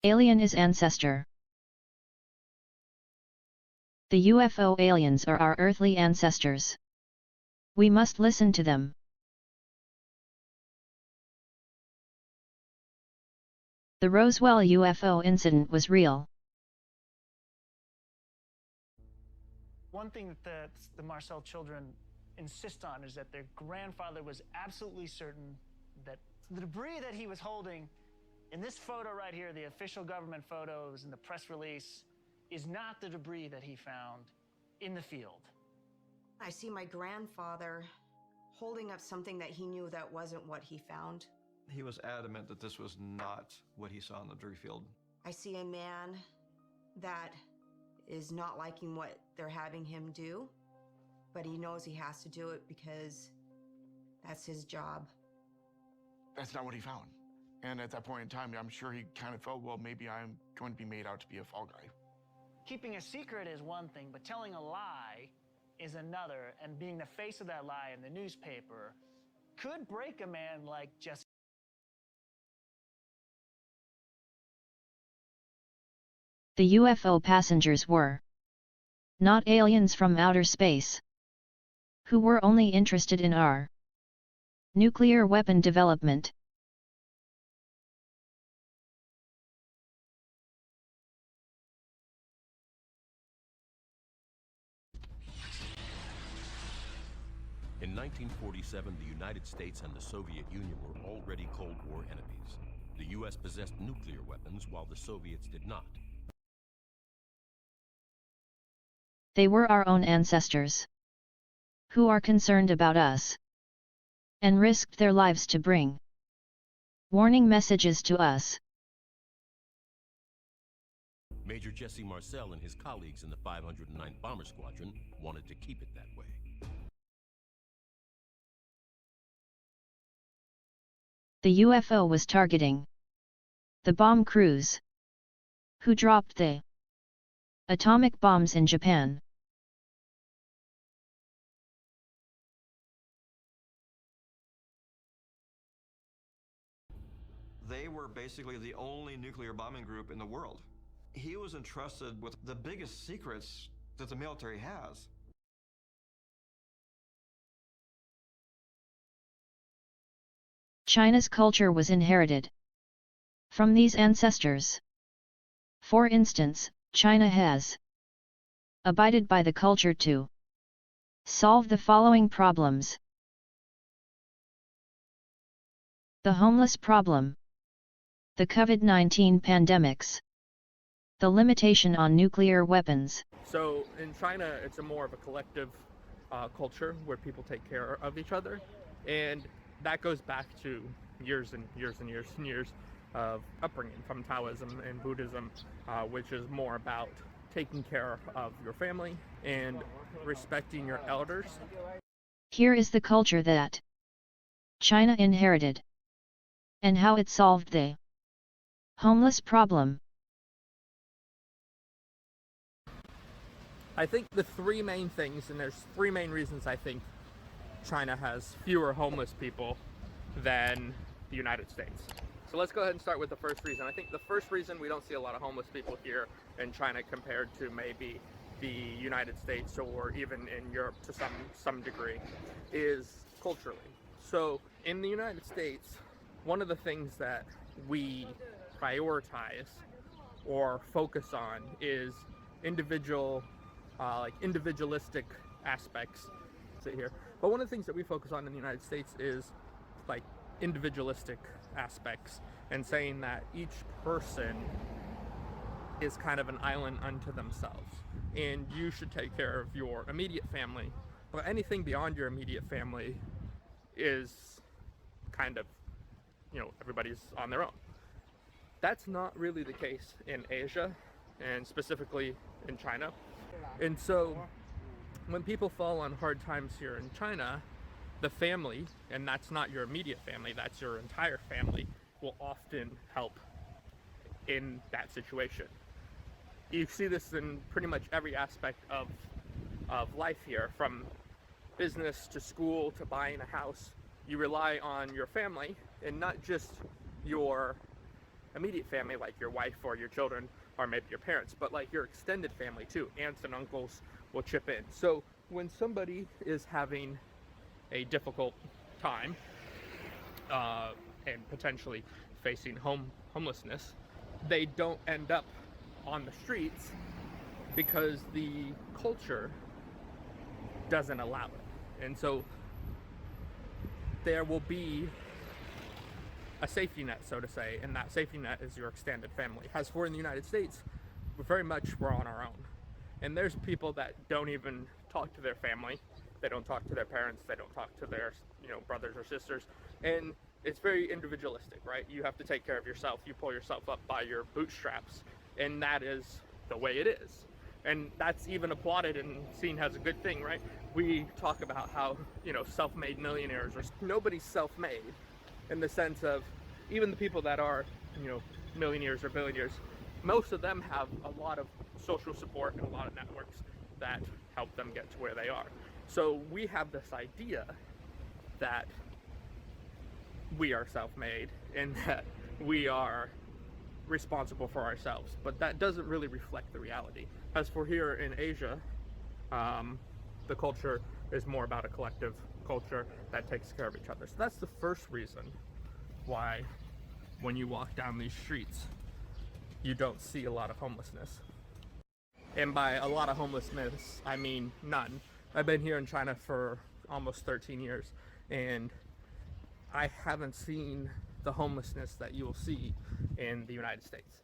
Alien is ancestor. The UFO aliens are our earthly ancestors. We must listen to them. The Rosewell UFO incident was real. One thing that the Marcel children insist on is that their grandfather was absolutely certain that the debris that he was holding in this photo right here, the official government photos and the press release, is not the debris that he found in the field. I see my grandfather holding up something that he knew that wasn't what he found. He was adamant that this was not what he saw in the debris field. I see a man that is not liking what they're having him do, but he knows he has to do it because that's his job. That's not what he found. And at that point in time, I'm sure he kind of felt, well, maybe I'm going to be made out to be a fall guy. Keeping a secret is one thing, but telling a lie is another, and being the face of that lie in the newspaper could break a man like Jesse. The UFO passengers were not aliens from outer space, who were only interested in our nuclear weapon development. In 1947, the United States and the Soviet Union were already Cold War enemies. The U.S. possessed nuclear weapons while the Soviets did not. They were our own ancestors, who are concerned about us, and risked their lives to bring warning messages to us. Major Jesse Marcel and his colleagues in the 509th Bomber Squadron wanted to keep it that way. The UFO was targeting the bomb crews who dropped the atomic bombs in Japan. They were basically the only nuclear bombing group in the world. He was entrusted with the biggest secrets that the military has. China's culture was inherited from these ancestors. For instance, China has abided by the culture to solve the following problems: the homeless problem, the COVID-19 pandemics, the limitation on nuclear weapons. So in China, it's a more of a collective culture where people take care of each other, and that goes back to years and years and years and years of upbringing from Taoism and Buddhism, which is more about taking care of your family and respecting your elders. Here is the culture that China inherited, and how it solved the homeless problem. I think the three main things, and there's three main reasons I think China has fewer homeless people than the United States. So let's go ahead and start with the first reason. I think the first reason we don't see a lot of homeless people here in China compared to maybe the United States or even in Europe to some degree is culturally. So in the United States, one of the things that we prioritize or focus on is individualistic aspects. Sit here. But one of the things that we focus on in the United States is like individualistic aspects, and saying that each person is kind of an island unto themselves, and you should take care of your immediate family, but anything beyond your immediate family is kind of, everybody's on their own. That's not really the case in Asia, and specifically in China. And so when people fall on hard times here in China, the family, and that's not your immediate family, that's your entire family, will often help in that situation. You see this in pretty much every aspect of life here, from business to school to buying a house. You rely on your family, and not just your immediate family, like your wife or your children or maybe your parents, but like your extended family too. Aunts and uncles will chip in. So when somebody is having a difficult time and potentially facing homelessness, they don't end up on the streets because the culture doesn't allow it. And so there will be a safety net, so to say, and that safety net is your extended family. As for in the United States, we're on our own. And there's people that don't even talk to their family. They don't talk to their parents. They don't talk to their, brothers or sisters. And it's very individualistic, right? You have to take care of yourself. You pull yourself up by your bootstraps. And that is the way it is. And that's even applauded and seen as a good thing, right? We talk about how, self-made millionaires, or nobody's self-made in the sense of even the people that are, millionaires or billionaires, most of them have a lot of social support and a lot of networks that help them get to where they are. So we have this idea that we are self-made and that we are responsible for ourselves, but that doesn't really reflect the reality. As for here in Asia, the culture is more about a collective culture that takes care of each other. So that's the first reason why when you walk down these streets, you don't see a lot of homelessness. And by a lot of homelessness, I mean none. I've been here in China for almost 13 years, and I haven't seen the homelessness that you will see in the United States.